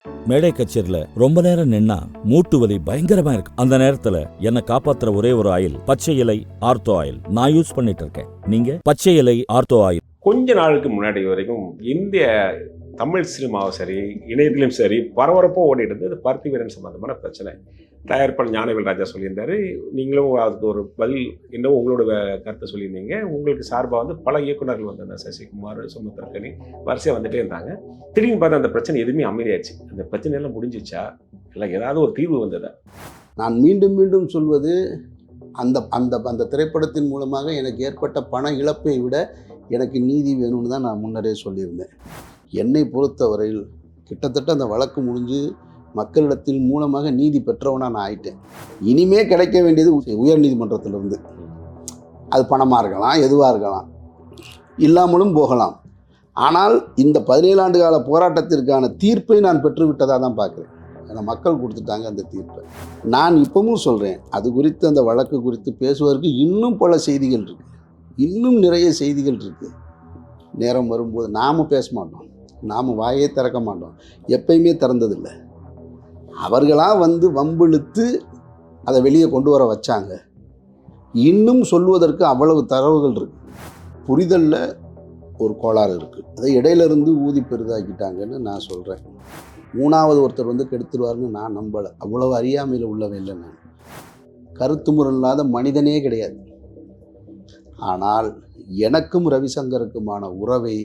மேடை கச்சேரியில ரொம்ப நேரம் நின்னா மூட்டு வலி பயங்கரமா இருக்கு. அந்த நேரத்துல என்ன காப்பாத்துற ஒரே ஒரு ஆயில் பச்சை இலை ஆர்த்தோ ஆயில் நான் யூஸ் பண்ணிட்டு இருக்கேன். நீங்க பச்சை இலை ஆர்த்தோ ஆயில். கொஞ்ச நாளுக்கு முன்னாடி வரைக்கும் இந்திய தமிழ் சினிமாவும் சரி, இணையத்திலும் சரி பரபரப்பாக ஓடிட்டு இருந்தது பருத்தி வீரன் சம்பந்தமான பிரச்சனை. தயாரிப்பாளர் ஞானவேல் ராஜா சொல்லியிருந்தாரு. நீங்களும் அதுக்கு ஒரு பதில் இன்னும் உங்களோட கருத்தை சொல்லியிருந்தீங்க. உங்களுக்கு சார்பாக வந்து பல இயக்குநர்கள் வந்தாங்க. சசிகுமார், சுமித்ரகனி வரிசையாக வந்துட்டே இருந்தாங்க. திடீர்னு பார்த்தா அந்த பிரச்சனை எதுவுமே அமைதியாச்சு. அந்த பிரச்சனையெல்லாம் முடிஞ்சிச்சா, இல்லை ஏதாவது ஒரு தீர்வு வந்ததா? நான் மீண்டும் மீண்டும் சொல்வது, அந்த அந்த அந்த திரைப்படத்தின் மூலமாக எனக்கு ஏற்பட்ட பண இழப்பை விட எனக்கு நீதி வேணும்னு தான் நான் முன்னரே சொல்லியிருந்தேன். என்னை பொறுத்தவரையில் கிட்டத்தட்ட அந்த வழக்கு முடிஞ்சு மக்களிடத்தில் மூலமாக நீதி பெற்றவனாக நான் ஆயிட்டேன். இனிமே கிடைக்க வேண்டியது உயர் நீதிமன்றத்திலிருந்து. அது பணமாக இருக்கலாம், எதுவாக இருக்கலாம், இல்லாமலும் போகலாம். ஆனால் இந்த 17 ஆண்டு கால போராட்டத்திற்கான தீர்ப்பை நான் பெற்றுவிட்டதாக தான் பார்க்குறேன். ஏன்னா மக்கள் கொடுத்துட்டாங்க அந்த தீர்ப்பை. நான் இப்பவும் சொல்கிறேன், அது குறித்து அந்த வழக்கு குறித்து பேசுவதற்கு இன்னும் பல செய்திகள் இருக்குது, இன்னும் நிறைய செய்திகள் இருக்குது. நேரம் வரும்போது நாம் பேச மாட்டோம், நாம் வாயே திறக்க மாட்டோம், எப்பயுமே திறந்ததில்லை. அவர்களாக வந்து வம்பிழுத்து அதை வெளியே கொண்டு வர வச்சாங்க. இன்னும் சொல்வதற்கு அவ்வளவு தரவுகள் இருக்குது. புரிதலில் ஒரு கோளாறு இருக்குது. அதை இடையிலிருந்து ஊதி பெரிதாக்கிட்டாங்கன்னு நான் சொல்கிறேன். மூணாவது ஒருத்தர் வந்து கெடுத்துருவாருன்னு நான் நம்பலை. அவ்வளவு அறியாமையில் உள்ளவன் இல்லை நான். கருத்து முரண் இல்லாத மனிதனே கிடையாது. ஆனால் எனக்கும் ரவிசங்கருக்குமான உறவை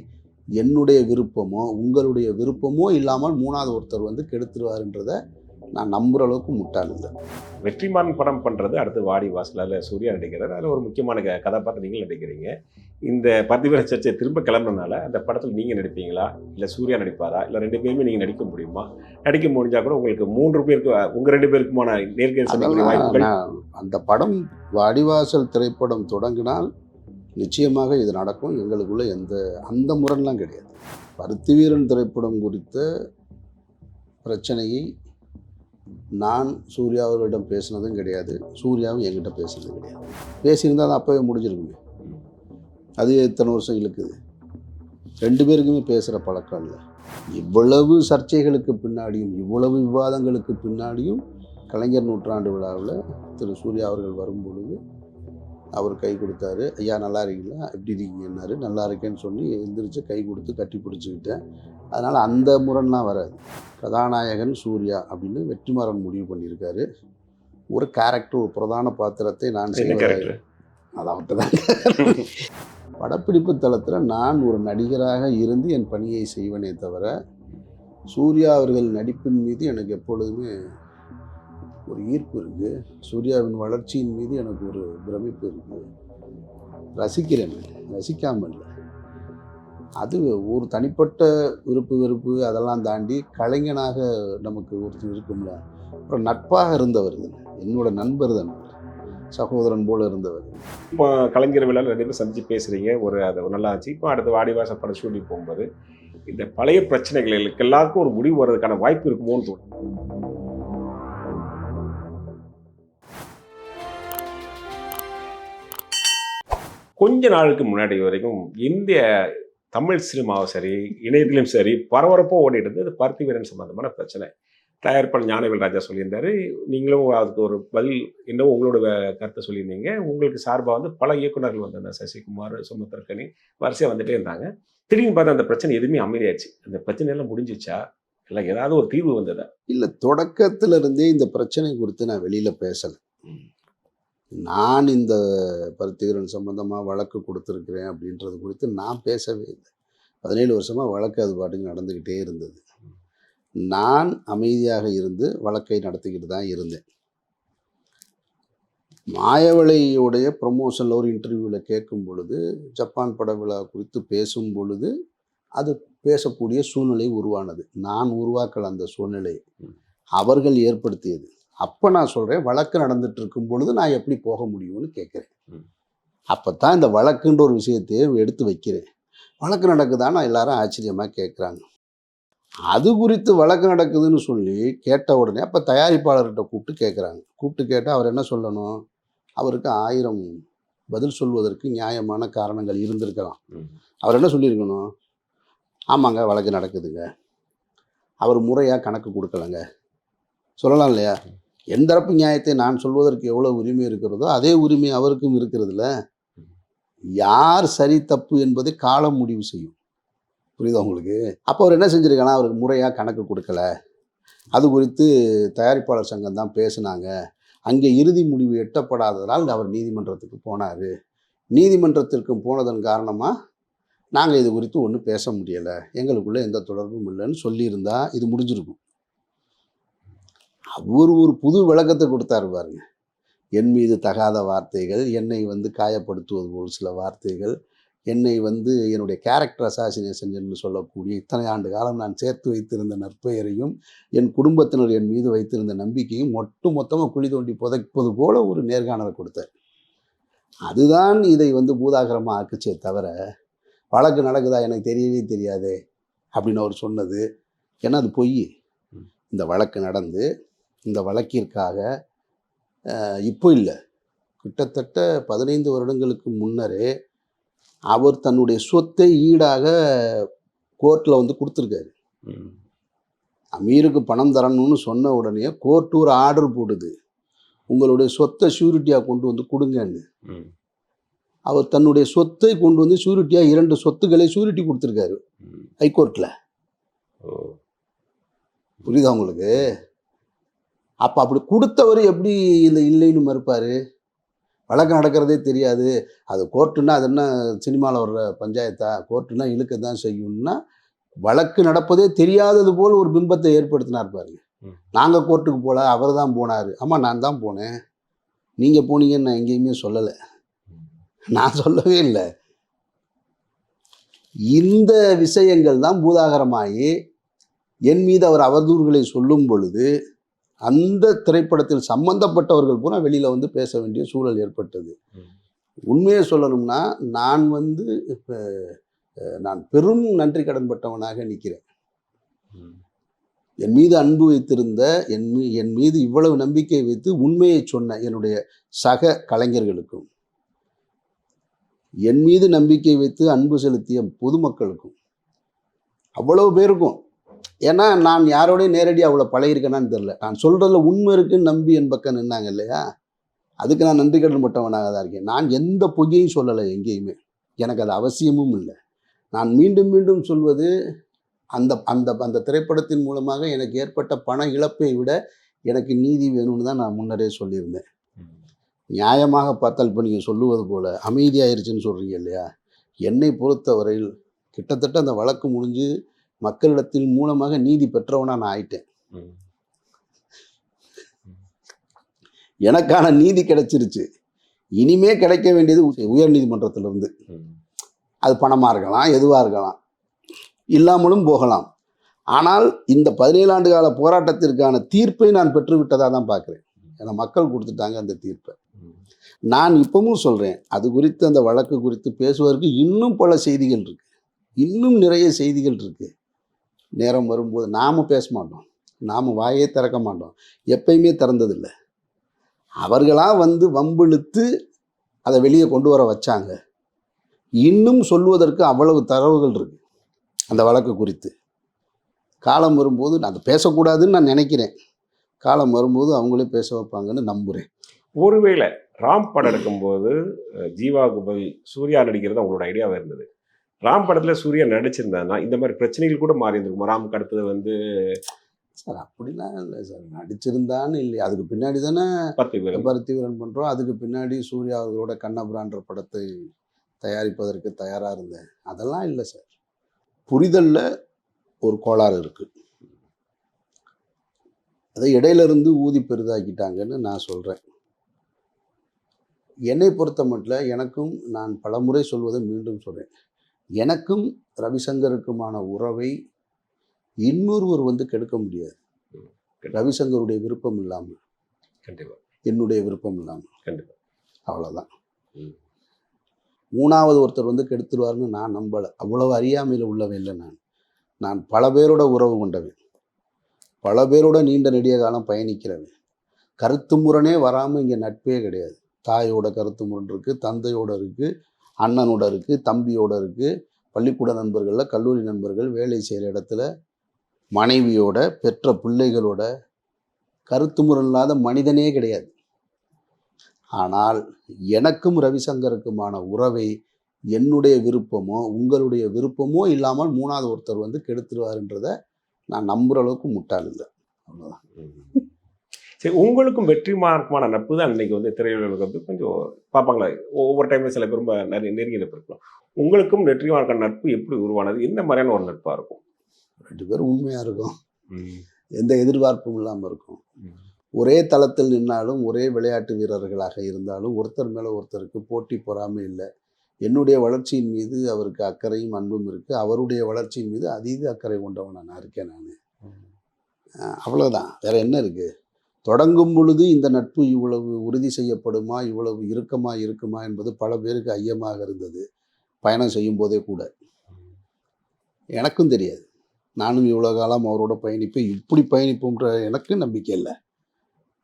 என்னுடைய விருப்பமோ உங்களுடைய விருப்பமோ இல்லாமல் மூணாவது ஒருத்தர் வந்து கெடுத்துருவாருன்றதை நான் நம்புகிற அளவுக்கு முட்டாள் இல்லை. வெற்றிமாறன் படம் பண்ணுறது அடுத்து வாடி வாசலில் சூர்யா நடிக்கிறார். அதில் ஒரு முக்கியமான கதாபாத்திரம் நீங்கள் நடிக்கிறீங்க. இந்த பருத்தி வீரன் சர்ச்சை திரும்ப கிளம்புறதுனால அந்த படத்தில் நீங்கள் நடிப்பீங்களா, இல்லை சூர்யா நடிப்பாரா, இல்லை 2 பேருமே நீங்கள் நடிக்க முடியுமா? நடிக்க முடிஞ்சால் கூட உங்களுக்கு 3 பேருக்கு உங்கள் 2 பேருக்குமான நேர்கை சந்திக்கிற வாய்ப்புகள். அந்த படம் வாடிவாசல் திரைப்படம் தொடங்கினால் நிச்சயமாக இது நடக்கும். எங்களுக்குள்ள அந்த முரண்லாம் கிடையாது. பருத்தி வீரன் திரைப்படம் குறித்த பிரச்சனையை நான் சூர்யா அவர்களிடம் பேசினதும் கிடையாது, சூர்யாவும் என்கிட்ட பேசினதும் கிடையாது. பேசியிருந்தால் அது அப்போவே முடிஞ்சிருக்குங்க. அது எத்தனை வருஷம் இழுக்குது? 2 பேருக்குமே பேசுகிற பழக்கம் இல்லை. இவ்வளவு சர்ச்சைகளுக்கு பின்னாடியும் இவ்வளவு விவாதங்களுக்கு பின்னாடியும் கலைஞர் நூற்றாண்டு விழாவில் திரு சூர்யா அவர்கள் வரும்பொழுது அவர் கை கொடுத்தாரு. ஐயா நல்லா இருக்கீங்களா, எப்படி இருக்கீங்கன்னாரு. நல்லா இருக்கேன்னு சொல்லி எழுந்திரிச்சு கை கொடுத்து கட்டி பிடிச்சிக்கிட்டேன். அதனால் அந்த முரண்லாம் வராது. கதாநாயகன் சூர்யா அப்படின்னு வெற்றிமாறன் முடிவு பண்ணியிருக்காரு. ஒரு கேரக்டர், ஒரு பிரதான பாத்திரத்தை நான் செய்வேன். அது அவர்கிட்ட தான். படப்பிடிப்பு தளத்தில் நான் ஒரு நடிகராக இருந்து என் பணியை செய்வனே தவிர சூர்யா அவர்கள் நடிப்பின் மீது எனக்கு எப்பொழுதுமே ஒரு ஈர்ப்பு இருக்குது. சூர்யாவின் வளர்ச்சியின் மீது எனக்கு ஒரு பிரமிப்பு இருக்குது. ரசிக்கிறேன், ரசிக்காமல் இல்லை. அது ஒரு தனிப்பட்ட விருப்பு வெறுப்பு அதெல்லாம் தாண்டி கலைஞனாக நமக்கு ஒருத்தர் இருக்கும்ல. அப்புறம் நட்பாக இருந்தவர், என்னோட நண்பர் தான், சகோதரன் போல இருந்தவர். இப்போ கலைஞர் விழாவில் 2 பேரும் சந்திச்சு பேசுகிறீங்க, அது நல்லா ஆச்சு. இப்போ அடுத்து வாடிவாசல் படம் ஷூட்டிங் போகும்போது இந்த பழைய பிரச்சனைகளுக்கு எல்லாருக்கும் ஒரு முடிவு வர்றதுக்கான வாய்ப்பு இருக்குமோன்னு தோணும். கொஞ்ச நாளுக்கு முன்னாடி வரைக்கும் இந்திய தமிழ் சினிமாவும் சரி, இணையத்திலும் சரி பரபரப்பாக ஓடிட்டு இருந்தது பருத்தி வீரன் சம்பந்தமான பிரச்சனை. தயாரிப்பாளர் ஞானவேல் ராஜா சொல்லியிருந்தாரு. நீங்களும் அதுக்கு ஒரு பதில் இன்னும் உங்களோட கருத்தை சொல்லியிருந்தீங்க. உங்களுக்கு சார்பாக வந்து பல இயக்குநர்கள் வந்தாங்க. சசிகுமார், சுமித்ரகனி வரிசையாக வந்துட்டே இருந்தாங்க. திடீர்னு பார்த்தா அந்த பிரச்சனை எதுவுமே அமைதியாச்சு. அந்த பிரச்சனையெல்லாம் முடிஞ்சிச்சா, இல்லை ஏதாவது ஒரு தீர்வு வந்ததா? இல்லை, தொடக்கத்திலிருந்தே இந்த பிரச்சனை குறித்து நான் வெளியில் பேசலை. நான் இந்த பருத்தி வீரன் சம்பந்தமாக வழக்கு கொடுத்துருக்குறேன் அப்படின்றது குறித்து நான் பேசவே இல்லை. 17 வருஷமாக வழக்கு அது பாட்டுக்கு நடந்துக்கிட்டே இருந்தது. நான் அமைதியாக இருந்து வழக்கை நடத்திக்கிட்டு தான் இருந்தேன். மாயவளையுடைய ப்ரமோஷனில் ஒரு இன்டர்வியூவில் கேட்கும் பொழுது, ஜப்பான் பட விழா குறித்து பேசும் பொழுது அது பேசக்கூடிய சூழ்நிலை உருவானது. நான் உருவாக்கல அந்த சூழ்நிலையை, அவர்கள் ஏற்படுத்தியது. அப்போ நான் சொல்கிறேன், வழக்கு நடந்துட்டு இருக்கும் பொழுது நான் எப்படி போக முடியும்னு கேட்குறேன். அப்போ தான் இந்த வழக்குன்ற ஒரு விஷயத்தையே எடுத்து வைக்கிறேன். வழக்கு நடக்குதான்னு எல்லாரும் ஆச்சரியமாக கேட்குறாங்க. அது குறித்து வழக்கு நடக்குதுன்னு சொல்லி கேட்ட உடனே அப்போ தயாரிப்பாளர்கிட்ட கூப்பிட்டு கேட்குறாங்க. கூப்பிட்டு கேட்டால் அவர் என்ன சொல்லணும்? அவருக்கு 1000 பதில் சொல்வதற்கு நியாயமான காரணங்கள் இருந்திருக்கலாம். அவர் என்ன சொல்லியிருக்கணும்? ஆமாங்க, வழக்கு நடக்குதுங்க, அவர் முறையாக கணக்கு கொடுக்கலங்க சொல்லலாம் இல்லையா? என் தரப்பு நியாயத்தை நான் சொல்வதற்கு எவ்வளோ உரிமை இருக்கிறதோ அதே உரிமை அவருக்கும் இருக்கிறதுல. யார் சரி தப்பு என்பதை காலம் முடிவு செய்யும். புரியுதா உங்களுக்கு? அப்போ அவர் என்ன செஞ்சுருக்காங்கன்னா, அவருக்கு முறையாக கணக்கு கொடுக்கல. அது குறித்து தயாரிப்பாளர் சங்கம் தான் பேசுனாங்க. அங்கே இறுதி முடிவு எட்டப்படாததால் அவர் நீதிமன்றத்துக்கு போனார். நீதிமன்றத்திற்கு போனதன் காரணமாக நாங்கள் இது குறித்து ஒன்றும் பேச முடியலை, எங்களுக்குள்ளே எந்த தொடர்பும் இல்லைன்னு சொல்லியிருந்தா இது முடிஞ்சிருக்கும். அவர் ஒரு புது விளக்கத்தை கொடுத்தாரு பாருங்க. என் மீது தகாத வார்த்தைகள், என்னை காயப்படுத்துவது போல் சில வார்த்தைகள், என்னை என்னுடைய கேரக்டர் அசாசினேஷன் என்று சொல்லக்கூடிய இத்தனை ஆண்டு காலம் நான் சேர்த்து வைத்திருந்த நற்பெயரையும் என் குடும்பத்தினர் என் மீது வைத்திருந்த நம்பிக்கையும் மொத்தமாக குழி தோண்டி புதைப்பது போல ஒரு நேர்காணலை கொடுத்தார். அதுதான் இதை பூதாகரமாக ஆக்குச்சே தவிர, வழக்கு நடக்குதா எனக்கு தெரியவே தெரியாதே அப்படின்னு அவர் சொன்னது. ஏன்னா அது பொய். இந்த வழக்கு நடந்து இந்த வழக்கிற்காக இப்போ இல்லை, கிட்டத்தட்ட 15 வருடங்களுக்கு முன்னரே அவர் தன்னுடைய சொத்தை ஈடாக கோர்ட்டில் கொடுத்துருக்காரு. அமீருக்கு பணம் தரணும்னு சொன்ன உடனே கோர்ட் ஒரு ஆர்டர் போடுது, உங்களுடைய சொத்தை ஷூரிட்டியாக கொண்டு கொடுங்கன்னு. அவர் தன்னுடைய சொத்தை கொண்டு ஷூரிட்டியாக 2 சொத்துக்களை ஷூரிட்டி கொடுத்துருக்காரு ஹைகோர்ட்டில். புரியுதா உங்களுக்கு? அப்போ அப்படி கொடுத்தவர் எப்படி இல்லைன்னு மறுப்பார்? வழக்கு நடக்கிறதே தெரியாது, அது கோர்ட்டுன்னா அது என்ன சினிமாவில் வர்ற பஞ்சாயத்தா, கோர்ட்டுனா இழுக்க தான் செய்யும்னா வழக்கு நடப்பதே தெரியாதது போல் ஒரு பிம்பத்தை ஏற்படுத்தினார் பாருங்க. நாங்கள் கோர்ட்டுக்கு போகல, அவர் தான் போனார். ஆமாம், நான் தான் போனேன், நீங்கள் போனீங்கன்னு நான் எங்கேயுமே சொல்லலை, நான் சொல்லவே இல்லை. இந்த விஷயங்கள் தான் பூதாகரமாகி என் மீது அவர் அவதூறுகளை சொல்லும் பொழுது அந்த திரைப்படத்தில் சம்பந்தப்பட்டவர்கள் பூரா வெளியில் பேச வேண்டிய சூழல் ஏற்பட்டது. உண்மையை சொல்லணும்னா நான் இப்போ நான் பெரும் நன்றி கடன்பட்டவனாக நிற்கிறேன். என் மீது அன்பு வைத்திருந்த, என் மீது இவ்வளவு நம்பிக்கை வைத்து உண்மையை சொன்ன என்னுடைய சக கலைஞர்களுக்கும், என் மீது நம்பிக்கை வைத்து அன்பு செலுத்திய பொதுமக்களுக்கும், அவ்வளவு பேருக்கும். ஏன்னா நான் யாரோடய நேரடியாக அவ்வளோ பழகிருக்கேனான்னு தெரில. நான் சொல்கிறதுல உண்மை இருக்குன்னு நம்பி என் பக்கம் நின்னாங்க இல்லையா, அதுக்கு நான் நன்றி கடன் பட்டவனாக தான் இருக்கேன். நான் எந்த பொய்யையும் சொல்லலை எங்கேயுமே, எனக்கு அது அவசியமும் இல்லை. நான் மீண்டும் மீண்டும் சொல்வது, அந்த அந்த அந்த திரைப்படத்தின் மூலமாக எனக்கு ஏற்பட்ட பண இழப்பை விட எனக்கு நீதி வேணும்னு தான் நான் முன்னரே சொல்லியிருந்தேன். நியாயமாக பார்த்தால் இப்போ நீங்கள் சொல்லுவது போல் அமைதியாயிருச்சுன்னு சொல்கிறீங்க இல்லையா, என்னை பொறுத்தவரையில் கிட்டத்தட்ட அந்த வழக்கு முடிஞ்சு மக்களிடத்தில் மூலமாக நீதி பெற்றவனா நான் ஆயிட்டேன். எனக்கான நீதி கிடைச்சிருச்சு. இனிமே கிடைக்க வேண்டியது உயர் நீதிமன்றத்திலிருந்து. அது பணமாக இருக்கலாம், எதுவாக இருக்கலாம், இல்லாமலும் போகலாம். ஆனால் இந்த 17 ஆண்டு கால போராட்டத்திற்கான தீர்ப்பை நான் பெற்றுவிட்டதாக தான் பார்க்குறேன். ஏன்னா மக்கள் கொடுத்துட்டாங்க அந்த தீர்ப்பை. நான் இப்பவும் சொல்கிறேன், அது குறித்து அந்த வழக்கு குறித்து பேசுவதற்கு இன்னும் பல செய்திகள் இருக்குது, இன்னும் நிறைய செய்திகள் இருக்குது. நேரம் வரும்போது நாம் பேச மாட்டோம், நாம் வாயே திறக்க மாட்டோம், எப்பயுமே திறந்ததில்லை. அவர்களாக வம்பிழுத்து அதை வெளியே கொண்டு வர வச்சாங்க. இன்னும் சொல்வதற்கு அவ்வளவு தரவுகள் இருக்குது அந்த வழக்கு குறித்து. காலம் வரும்போது நான் அதை பேசக்கூடாதுன்னு நான் நினைக்கிறேன். காலம் வரும்போது அவங்களே பேச வைப்பாங்கன்னு நம்புகிறேன். ஒருவேளை ராம் படம் எடுக்கும்போது ஜீவாவுக்கு பதில் சூர்யா நடிக்கிறது அவங்களோட ஐடியாவாக இருந்தது. ராம் படத்தில் சூர்யா நடிச்சிருந்தாங்கன்னா இந்த மாதிரி பிரச்சனைகள் கூட மாறி இருந்திருக்கும். ராமுக்கு அடுத்தது சார் அப்படிலாம் இல்லை சார், நடிச்சிருந்தான்னு இல்லை. அதுக்கு பின்னாடி தானே பருத்திவீரன் பண்ணுறோம். அதுக்கு பின்னாடி சூர்யா அவர்களோட கண்ணபுரான்ற படத்தை தயாரிப்பதற்கு தயாராக இருந்தேன். அதெல்லாம் இல்லை சார். புரிதலில் ஒரு கோளாறு இருக்குது, அதை இடையிலிருந்து ஊதி பெரிதாக்கிட்டாங்கன்னு நான் சொல்கிறேன். என்னை பொறுத்த மட்டும் எனக்கும், நான் பலமுறை சொல்வதை மீண்டும் சொல்கிறேன், எனக்கும் ரவிசங்கருக்குமான உறவை இன்னொருவர் கெடுக்க முடியாது. ரவிசங்கருடைய விருப்பம் இல்லாமல், கண்டிப்பாக என்னுடைய விருப்பம் இல்லாமல், கண்டிப்பாக, அவ்வளோதான். மூணாவது ஒருத்தர் கெடுத்துருவாருன்னு நான் நம்பலை. அவ்வளவு அறியாமையில் உள்ளவன் இல்லை நான் பல பேரோட உறவு கொண்டவன், பல பேரோட நீண்ட நெடிய காலம் பயணிக்கிறவன். கருத்து முரணே வராமல் இங்கே நட்பே கிடையாது. தாயோட கருத்து முரண் இருக்குது, தந்தையோட இருக்குது, அண்ணனோட இருக்குது, தம்பியோட இருக்குது, பள்ளிக்கூட நண்பர்களில், கல்லூரி நண்பர்கள், வேலை செய்கிற இடத்துல மனைவியோட, பெற்ற பிள்ளைகளோட கருத்து முரண் இல்லாத மனிதனே கிடையாது. ஆனால் எனக்கும் ரவிசங்கருக்குமான உறவை என்னுடைய விருப்பமோ உங்களுடைய விருப்பமோ இல்லாமல் மூணாவது ஒருத்தர் வந்து கெடுத்துருவாருன்றதை நான் நம்புகிற அளவுக்கு முட்டாள் இல்லை. அவ்வளோதான். சரி, உங்களுக்கும் வெற்றிமாறனுக்குமான நட்பு தான் இன்னைக்கு வந்து திரையுலகில் வந்து கொஞ்சம் பார்ப்பாங்களா? ஒவ்வொரு டைம்ல சில பேர் ரொம்ப நெருங்கிய நட்பு இருக்கும். உங்களுக்கும் வெற்றிமாறனுக்கான நட்பு எப்படி உருவானது? என்ன மாதிரியான ஒரு நட்பாக இருக்கும்? 2 பேரும் உண்மையாக இருக்கும், எந்த எதிர்பார்ப்பும் இல்லாமல் இருக்கும். ஒரே தளத்தில் நின்னாலும் ஒரே விளையாட்டு வீரர்களாக இருந்தாலும் ஒருத்தர் மேலே ஒருத்தருக்கு போட்டி பொறாமை இல்லை. என்னுடைய வளர்ச்சியின் மீது அவருக்கு அக்கறையும் அன்பும் இருக்குது. அவருடைய வளர்ச்சியின் மீது அதீத அக்கறை கொண்டவன் நான் இருக்கேன். நான் அவ்வளோதான், வேற என்ன இருக்குது? தொடங்கும் பொழுது இந்த நட்பு இவ்வளவு உறுதி செய்யப்படுமா, இவ்வளவு இறுக்கமாக இருக்குமா என்பது பல பேருக்கு ஐயமாக இருந்தது. பயணம் செய்யும் போதே கூட எனக்கும் தெரியாது. நானும் இவ்வளோ காலம் அவரோட பயணிப்பேன், இப்படி பயணிப்போன்ற எனக்கு நம்பிக்கை இல்லை.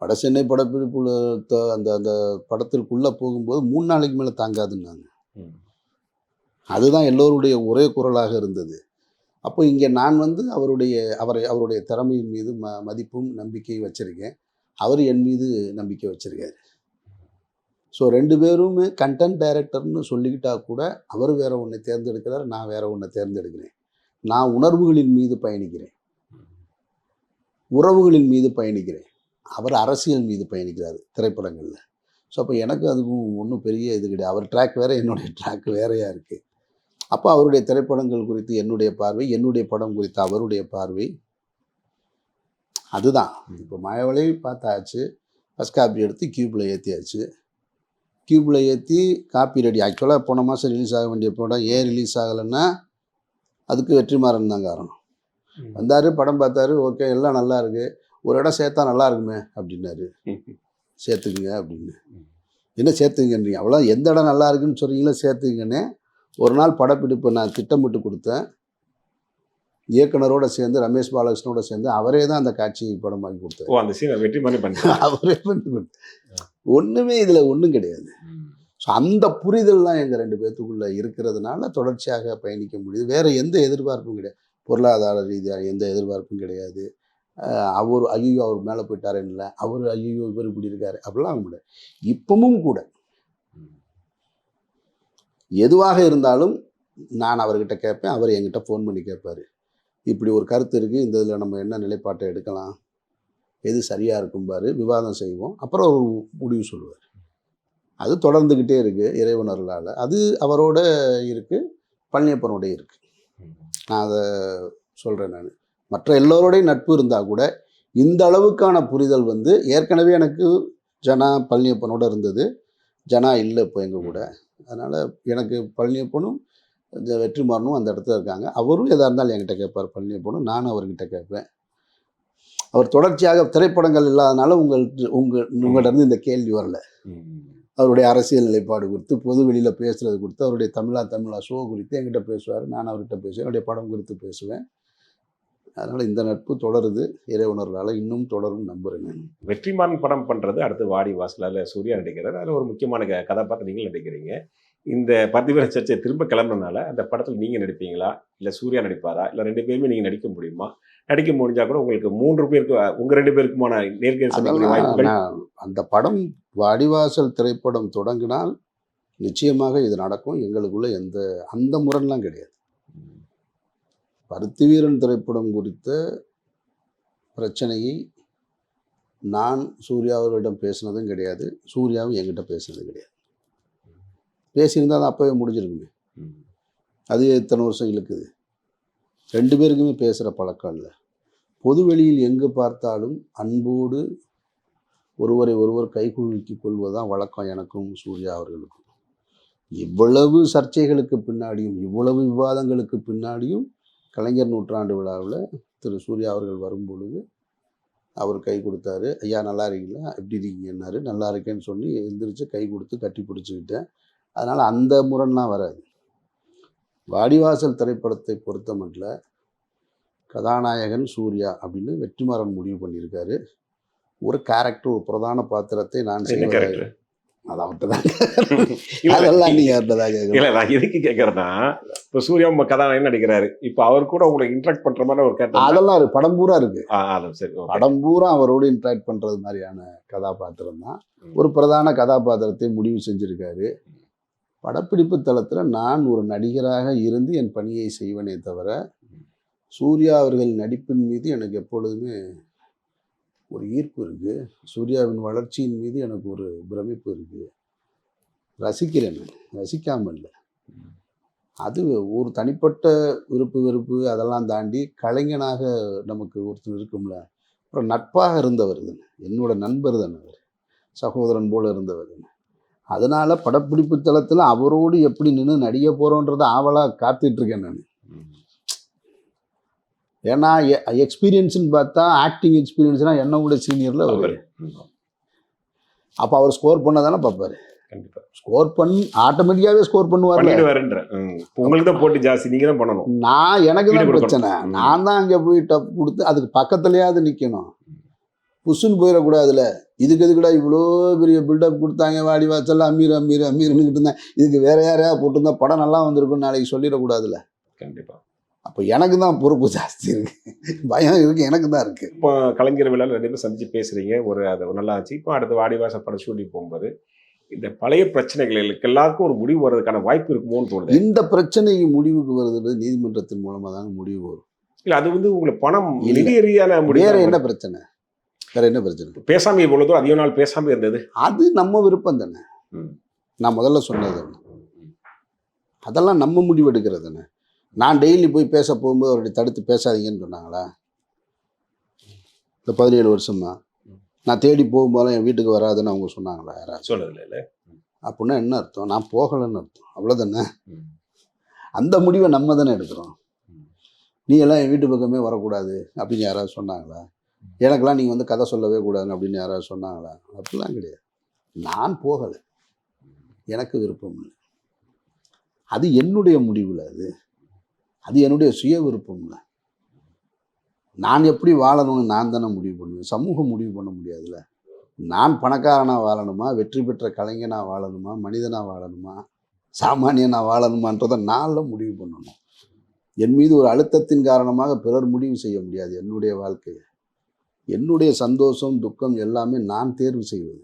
வட சென்னை படப்பிடிப்புல அந்த அந்த படத்திற்குள்ளே போகும்போது 3 நாளைக்கு மேலே தாங்காதுன்னாங்க. அதுதான் எல்லோருடைய ஒரே குரலாக இருந்தது. அப்போ இங்கே நான் வந்து அவருடைய திறமையின் மீது மதிப்பும் நம்பிக்கையும் வச்சுருக்கேன். அவர் என் மீது நம்பிக்கை வச்சுருக்காரு. ஸோ 2 பேருமே கண்டென்ட் டைரக்டர்னு சொல்லிக்கிட்டா கூட அவர் வேற ஒன்றை தேர்ந்தெடுக்கிறார், நான் வேற ஒன்றை தேர்ந்தெடுக்கிறேன். நான் உணர்வுகளின் மீது பயணிக்கிறேன், உறவுகளின் மீது பயணிக்கிறேன். அவர் அரசியல் மீது பயணிக்கிறார் திரைப்படங்களில். ஸோ அப்போ எனக்கு அதுக்கும் ஒன்றும் பெரிய இது கிடையாது. அவர் ட்ராக் வேறு, என்னுடைய ட்ராக் வேறையாக இருக்குது. அப்போ அவருடைய திரைப்படங்கள் குறித்து என்னுடைய பார்வை, என்னுடைய படம் குறித்து அவருடைய பார்வை, அதுதான். இப்போ மாயாவளை பார்த்தாச்சு, ஃபஸ்ட் காப்பி எடுத்து கியூப்பில் ஏற்றியாச்சு. கியூப்பில் ஏற்றி காப்பி ரெடி. ஆக்சுவலாக போன மாதம் ரிலீஸ் ஆக வேண்டிய படம் ஏன் ரிலீஸ் ஆகலைன்னா அதுக்கு வெற்றிமாறன் தான் காரணம். வந்தார், படம் பார்த்தாரு, ஓகே எல்லாம் நல்லா இருக்குது, ஒரு இடம் சேர்த்தா நல்லா இருக்குமே அப்படின்னாரு. சேர்த்துக்குங்க அப்படின்னு. என்ன சேர்த்துங்கன்றீங்க? அவ்வளோ எந்த இடம் நல்லா இருக்குன்னு சொல்கிறீங்களோ சேர்த்துங்கன்னு. ஒரு நாள் படப்பிடிப்பை நான் திட்டமிட்டு கொடுத்தேன். இயக்குனரோட சேர்ந்து ரமேஷ் பாலகிருஷ்ணனோட சேர்ந்து அவரே தான் அந்த காட்சி படமாக்கி கொடுத்தாரு. அந்த சீனை வெற்றிமாறன் பண்ணி அவரே பண்ணி கொடுத்தார். ஒன்றுமே இதில் ஒன்றும் கிடையாது. ஸோ அந்த புரிதல்லாம் எங்கள் 2 பேர்த்துக்குள்ளே இருக்கிறதுனால தொடர்ச்சியாக பயணிக்க முடியுது. வேறு எந்த எதிர்பார்ப்பும் கிடையாது. பொருளாதார ரீதியாக எந்த எதிர்பார்ப்பும் கிடையாது. அவர் ஐயோ அவர் மேலே போயிட்டாருன்னு இல்லை, அவர் ஐயோ இவர் இப்படி இருக்காரு அப்படிலாம் ஆக முடியாது. இப்பவும் கூட எதுவாக இருந்தாலும் நான் அவர்கிட்ட கேட்பேன், அவர் என்கிட்ட ஃபோன் பண்ணி கேட்பார். இப்படி ஒரு கருத்து இருக்குது, இந்த இதில் நம்ம என்ன நிலைப்பாட்டை எடுக்கலாம், எது சரியாக இருக்கும்பாரு, விவாதம் செய்வோம், அப்புறம் ஒரு முடிவு சொல்லுவார். அது தொடர்ந்துக்கிட்டே இருக்குது இறைவனர்களால். அது அவரோட இருக்குது, பழனியப்பனோட இருக்குது. நான் அதை சொல்கிறேன். நான் மற்ற எல்லோரோடையும் நட்பு இருந்தால் கூட இந்த அளவுக்கான புரிதல் வந்து ஏற்கனவே எனக்கு ஜனா பழனியப்பனோட இருந்தது. ஜனா இல்லை இப்போ எங்கள் கூட. அதனால் எனக்கு பழனியப்பனும் இந்த வெற்றிமாறனும் அந்த இடத்துல இருக்காங்க. அவரும் எதாக இருந்தாலும் என்கிட்ட கேட்பார் பழனியப்பனும், நானும் அவர்கிட்ட கேட்பேன். அவர் தொடர்ச்சியாக திரைப்படங்கள் இல்லாதனால உங்கள்கிட்ட இருந்து இந்த கேள்வி வரல. அவருடைய அரசியல் நிலைப்பாடு குறித்து, பொது வெளியில் பேசுகிறது குறித்து, அவருடைய தமிழா ஷோ குறித்து என்கிட்ட பேசுவார். நான் அவர்கிட்ட பேசுவேன், என்னுடைய படம் குறித்து பேசுவேன். அதனால் இந்த நட்பு தொடருது, இறைவனர்களால் இன்னும் தொடரும் நம்புகிறேன். வெற்றிமாறன் படம் பண்ணுறது அடுத்து வாடி வாசலால் சூர்யா நடிக்கிறார். அதில் ஒரு முக்கியமான கதாபாத்திரம் நீங்கள் நடிக்கிறீங்க. இந்த பார்த்திபன் சர்ச்சை திரும்ப கிளம்புறதுனால அந்த படத்தில் நீங்கள் நடிப்பீங்களா, இல்லை சூர்யா நடிப்பாரா, இல்லை 2 பேருமே நீங்கள் நடிக்க முடியுமா? நடிக்க முடிஞ்சால் கூட உங்களுக்கு 3 பேருக்கு உங்கள் 2 பேருக்குமான நேர்கேடு வாய்ப்புகள். அந்த படம் வாடிவாசல் திரைப்படம் தொடங்கினால் நிச்சயமாக இது நடக்கும். எங்களுக்குள்ள அந்த முரண்லாம் கிடையாது. பருத்திவீரன் திரைப்படம் குறித்த பிரச்சனையை நான் சூர்யா அவர்களிடம் பேசினதும் கிடையாது, சூர்யாவும் என்கிட்ட பேசினதும் கிடையாது. பேசியிருந்தால் தான் அப்போவே முடிஞ்சிருக்குமே. அது எத்தனை வருஷம் இழுக்குது? 2 பேருக்குமே பேசுகிற பழக்கம் இல்லை. பொது வெளியில் எங்கு பார்த்தாலும் அன்போடு ஒருவரை ஒருவர் கைகுலுக்கிக் கொள்வதுதான் வழக்கம் எனக்கும் சூர்யா அவர்களுக்கும். இவ்வளவு சர்ச்சைகளுக்கு பின்னாடியும், இவ்வளவு விவாதங்களுக்கு பின்னாடியும் கலைஞர் நூற்றாண்டு விழாவில் திரு சூர்யா அவர்கள் வரும்பொழுது அவர் கை கொடுத்தாரு. ஐயா நல்லா இருக்கீங்களா, எப்படி இருக்கீங்கன்னாரு. நல்லா இருக்கேன்னு சொல்லி எழுந்திரிச்சு கை கொடுத்து கட்டி பிடிச்சிக்கிட்டேன். அதனால் அந்த முரண்லாம் வராது. வாடிவாசல் திரைப்படத்தை பொறுத்த மட்டும் கதாநாயகன் சூர்யா அப்படின்னு வெற்றிமாறன் முடிவு பண்ணியிருக்காரு. ஒரு கேரக்டர், ஒரு பிரதான பாத்திரத்தை நான் செய்வேன். அது அவர்கிட்ட தான் இல்ல, அதெல்லாம் நீங்கள் அவர்கிட்ட தான் இல்ல கேட்கணும். நான் எதுக்கு கேட்கறேன்னா, இப்ப சூர்யா கதாநாயகன் நடிக்கிறாரு. இப்ப அவர் கூட உங்களை இன்டராக்ட் பண்ற மாதிரி ஒரு கேரக்டர். அதெல்லாம் இருக்கு, படம் பூரா இருக்கு. அது சரி. okay. படம் பூரா அவரோடு இன்ட்ராக்ட் பண்ணுறது மாதிரியான கதாபாத்திரம் தான். ஒரு பிரதான கதாபாத்திரத்தை முடிவு செஞ்சுருக்காரு. படப்பிடிப்பு தளத்தில் நான் ஒரு நடிகராக இருந்து என் பணியை செய்வனே தவிர, சூர்யா அவர்கள் நடிப்பின் மீது எனக்கு எப்பொழுதுமே ஒரு ஈர்ப்பு இருக்குது. சூர்யாவின் வளர்ச்சியின் மீது எனக்கு ஒரு பிரமிப்பு இருக்குது. ரசிக்கிறேன், நான் ரசிக்காமல் இல்லை. அது ஒரு தனிப்பட்ட விருப்பு வெறுப்பு அதெல்லாம் தாண்டி கலைஞனாக நமக்கு ஒருத்தர் இருக்கும்ல. அப்புறம் நட்பாக இருந்தவர் தானே, என்னோட நண்பர் தானே, அவர் சகோதரன் போல இருந்தவர் தானே. அதனால படப்பிடிப்பு தளத்தில் அவரோடு எப்படி நின்று நடிக்க போகிறோன்றதை ஆவலாக காத்துட்ருக்கேன் நான். ஏன்னா எக்ஸ்பீரியன்ஸ்னு பார்த்தா ஆக்டிங் எக்ஸ்பீரியன்ஸ்னால் என்னை விட சீனியரில் அவர். அப்போ அவர் ஸ்கோர் பண்ண தானே பார்ப்பாரு. கண்டிப்பா ஸ்கோர் பண்ணி ஆட்டோமேட்டிக்காகவே ஸ்கோர் பண்ணுவார். உங்களுக்கு தான் போட்டி ஜாஸ்தி, நீங்க தான் பண்ணணும். எனக்கு தான் ஈடுபட பிரச்சனை. நான் தான் அங்கே போய் டப் கொடுத்து அதுக்கு பக்கத்துலையாவது நிற்கணும். புஷ்ஷுன்னு போயிடக்கூடாதுல. இதுக்கு எதுக்குடா இவ்வளோ பெரிய பில்டப் கொடுத்தாங்க, வாடி வாசல் அமீர் அமீர் அமீர்னுக்கிட்டு இருந்தேன். இதுக்கு வேற யாரையா போட்டிருந்தா படம் நல்லா வந்திருக்குன்னு நாளைக்கு சொல்லிடக்கூடாதுல. கண்டிப்பா. அப்போ எனக்கு தான் பொறுப்பு ஜாஸ்தி இருக்கு, பயம் இருக்கு, எனக்கு தான் இருக்கு. இப்போ கலைஞர் விழாவில் 2 பேரும் சந்திச்சு பேசுறீங்க, அது நல்லா இருந்துச்சு. இப்போ அடுத்த வாடிவாசல் படம் ஷூட்டிங் போகும்போது இந்த பழைய பிரச்சனைகளுக்கு எல்லாருக்கும் ஒரு முடிவு வர்றதுக்கான வாய்ப்பு இருக்குமோன்னு தோணுது. இந்த பிரச்சனைக்கு முடிவுக்கு வருது நீதிமன்றத்தின் மூலமாக தாங்க முடிவு வரும். இல்லை, அது உங்களுக்கு பணம் நிதி ரீதியான முடிவு. வேற என்ன பிரச்சனை? வேற என்ன பிரச்சனை? பேசாம இவ்வளவு தூரம் அதிக நாள் பேசாம இருந்தது அது நம்ம விருப்பம் தானே. நான் முதல்ல சொன்னது அதெல்லாம் நம்ம முடிவு எடுக்கிறது தானே. நான் டெய்லி போய் பேச போகும்போது அவருடைய தடுத்து பேசாதீங்கன்னு சொன்னாங்களா? இந்த 17 வருஷமா நான் தேடி போகும்போதெல்லாம் என் வீட்டுக்கு வராதுன்னு அவங்க சொன்னாங்களா? யாராவது சொல்லல இல்லை. அப்படின்னா என்ன அர்த்தம்? நான் போகலைன்னு அர்த்தம், அவ்வளோதானே. அந்த முடிவை நம்ம தானே எடுக்கிறோம். நீ எல்லாம் என் வீட்டு பக்கமே வரக்கூடாது அப்படின்னு யாராவது சொன்னாங்களா? எனக்கெல்லாம் நீங்கள் கதை சொல்லவே கூடாதுன்னு அப்படின்னு யாராவது சொன்னாங்களா? அப்படிலாம் கிடையாது. நான் போகலை, எனக்கு விருப்பம் இல்லை. அது என்னுடைய முடிவில், அது என்னுடைய சுய விருப்பம் இல்லை. நான் எப்படி வாழணும்னு நான் தானே முடிவு பண்ணுவேன். சமூகம் முடிவு பண்ண முடியாதுல்ல. நான் பணக்காரனாக வாழணுமா, வெற்றி பெற்ற கலைஞனாக வாழணுமா, மனிதனாக வாழணுமா, சாமானியனாக வாழணுமான்றதை நான்ல முடிவு பண்ணணும். என் மீது ஒரு அழுத்தத்தின் காரணமாக பிறர் முடிவு செய்ய முடியாது. என்னுடைய வாழ்க்கையை, என்னுடைய சந்தோஷம் துக்கம் எல்லாமே நான் தேர்வு செய்வது.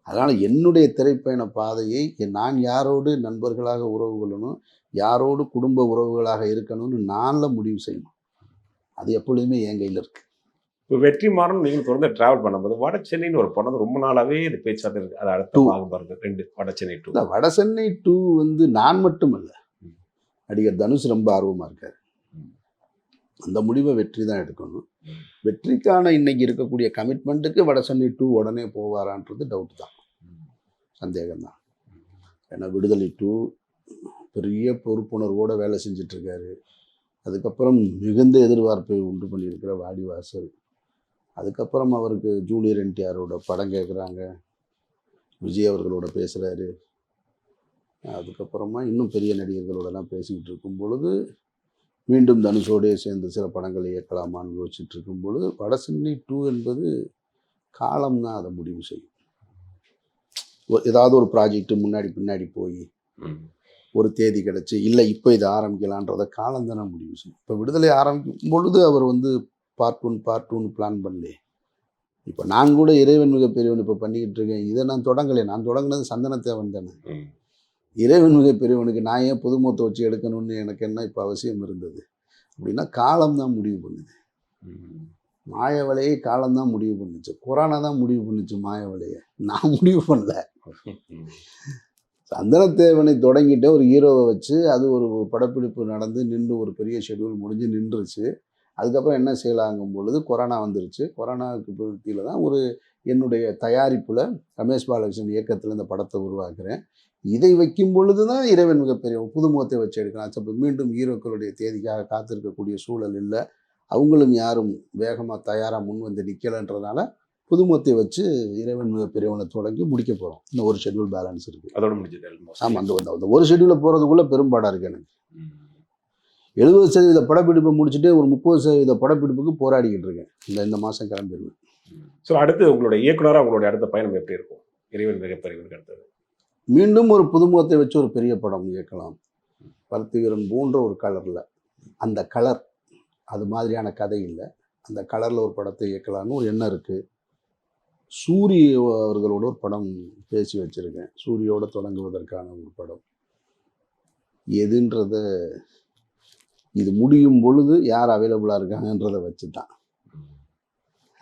அதனால் என்னுடைய திரைப்பயண பாதையை நான் யாரோடு நண்பர்களாக உறவு கொள்ளணும், யாரோடு குடும்ப உறவுகளாக இருக்கணும்னு நான்ல முடிவு செய்யணும். அது எப்பொழுதுமே என் கையில் இருக்கு. இப்போ வெற்றிமாறன் நீங்கள் தொடர்ந்து டிராவல் பண்ணும்போது வட சென்னைன்னு ஒரு படம் ரொம்ப நாளாவே இது பேச்சாட்டு இருக்கு. அது அடுத்த பாகம் பாருங்க, 2 வட சென்னை 2. வட சென்னை 2 நான் மட்டும் இல்லை, நடிகர் தனுஷ் ரொம்ப ஆர்வமாக இருக்கார். அந்த முடிவை வெற்றி தான் எடுக்கணும். வெற்றிக்கான இன்னைக்கு இருக்கக்கூடிய கமிட்மெண்ட்டுக்கு வட சென்னை 2 உடனே போவாரான்றது டவுட் தான், சந்தேகம்தான். ஏன்னா விடுதலை 2 பெரிய பொறுப்புணர்வோடு வேலை செஞ்சிட்ருக்காரு. அதுக்கப்புறம் மிகுந்த எதிர்பார்ப்பை உண்டு பண்ணியிருக்கிற வாடிவாசல். அதுக்கப்புறம் அவருக்கு ஜூனியர் என்டிஆரோட படம் கேட்குறாங்க, விஜய் அவர்களோட பேசுகிறாரு. அதுக்கப்புறமா இன்னும் பெரிய நடிகர்களோடலாம் பேசிக்கிட்டு இருக்கும் பொழுது மீண்டும் தனுஷோடே சேர்ந்து சில படங்களை இயக்கலாமான்னு யோசிச்சுட்டு இருக்கும் பொழுது வட சென்னை 2 என்பது காலம்தான் அதை முடிவு செய்யும். ஏதாவது ஒரு ப்ராஜெக்ட் முன்னாடி பின்னாடி போய் ஒரு தேதி கிடச்சி இல்லை இப்போ இதை ஆரம்பிக்கலான்றத காலம் தானே முடிவு செய்யும். இப்போ விடுதலை ஆரம்பிக்கும் பொழுது அவர் பார்ட் 1 பிளான் பண்ணலே. இப்போ நான் கூட இறைவன் மிகப்பெரியவன் இப்போ பண்ணிக்கிட்டு இருக்கேன். இதை நான் தொடங்கலை. நான் தொடங்கினது சந்தனத்தேவன் தானே. இறைவன் மிகப்பெரியவனுக்கு நான் ஏன் புதுமுகத்தை வச்சு எடுக்கணும்னு எனக்கு என்ன இப்போ அவசியம் இருந்தது? அப்படின்னா காலம்தான் முடிவு பண்ணுது. மாயவலையை காலம்தான் முடிவு பண்ணுச்சு. கொரோனா தான் முடிவு பண்ணுச்சு மாயவலையை, நான் முடிவு பண்ணல. சந்தனத்தேவனை தொடங்கிட்டு ஒரு ஹீரோவை வச்சு அது ஒரு படப்பிடிப்பு நடந்து நின்று ஒரு பெரிய ஷெட்யூல் முடிஞ்சு நின்றுச்சு. அதுக்கப்புறம் என்ன செய்யலாங்கும் பொழுது கொரோனா வந்துருச்சு. கொரோனாவுக்கு பற்றியில் தான் என்னுடைய தயாரிப்பில் ரமேஷ் பாலகிருஷ்ணன் இயக்கத்தில் இந்த படத்தை உருவாக்குறேன். இதை வைக்கும் பொழுது தான் இறைவன் மிகப்பெரிய புதுமுகத்தை வச்சு எடுக்கலாம். அப்போ மீண்டும் ஹீரோக்களுடைய தேதிக்காக காத்திருக்கக்கூடிய சூழல் இல்லை. அவங்களும் யாரும் வேகமாக தயாராக முன் வந்து நிற்கலைன்றதுனால புதுமுகத்தை வச்சு இறைவன் மிகப்பெரியவனை தொடங்கி முடிக்க போகிறோம். இன்னும் ஒரு ஷெட்யூல் பேலன்ஸ் இருக்குது, அதோட முடிஞ்சது. ஆமாம், அந்த ஒரு ஷெட்யூலில் போகிறதுக்குள்ளே பெரும்பாடாக இருக்குது எனக்கு. 70% படப்பிடிப்பை முடிச்சுட்டு ஒரு 30% படப்பிடிப்புக்கு போராடிக்கிட்டு இருக்கேன். இந்த மாதம் கிளம்பிடுவேன். ஸோ அடுத்து உங்களுடைய இயக்குனராக உங்களுடைய அடுத்த பயணம் எப்படி இருக்கும்? இறைவன் மிகப்பெரியவருக்கு அடுத்தது. மீண்டும் ஒரு புதுமுகத்தை வச்சு ஒரு பெரிய படம் இயக்கலாம். பருத்தி வீரன் போன்ற ஒரு கலரில், அந்த கலர் அது மாதிரியான கதை இல்லை, அந்த கலரில் ஒரு படத்தை இயக்கலாம்னு ஒரு எண்ணம் இருக்குது. சூரி அவர்களோட ஒரு படம் பேசி வச்சுருக்கேன். சூரியோடு தொடங்குவதற்கான ஒரு படம் எதுன்றத இது முடியும் பொழுது யார் அவைலபிளாக இருக்காங்கன்றதை வச்சு தான்.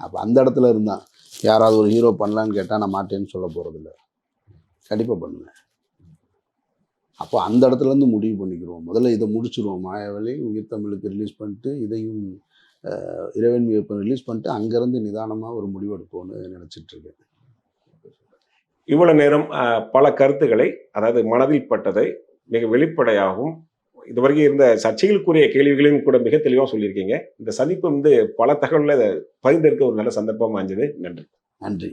அப்போ அந்த இடத்துல இருந்தான் யாராவது ஒரு ஹீரோ பண்ணலான்னு கேட்டால் நான் மாட்டேன்னு சொல்ல போகிறதில்ல, கண்டிப்பாக பண்ணுவேன். அப்போ அந்த இடத்துலேருந்து முடிவு பண்ணிக்கிறோம். முதல்ல இதை முடிச்சுருவோம். மாயாவளி உயிர் தமிழுக்கு ரிலீஸ் பண்ணிட்டு இதையும் இறைவன் வியப்பன் ரிலீஸ் பண்ணிட்டு அங்கேருந்து நிதானமாக ஒரு முடிவெடுப்போம்னு நினச்சிட்ருக்கேன். இவ்வளவு நேரம் பல கருத்துக்களை, அதாவது மனதில் பட்டதை மிக வெளிப்படையாகவும் இதுவரைக்கும் இருந்த சர்ச்சைகளுக்குரிய கேள்விகளையும் கூட மிக தெளிவாக சொல்லியிருக்கீங்க. இந்த சந்திப்பு பல தகவல்களை பகிர்ந்திருக்க ஒரு நல்ல சந்தர்ப்பமாக அமைஞ்சது. நன்றி. நன்றி.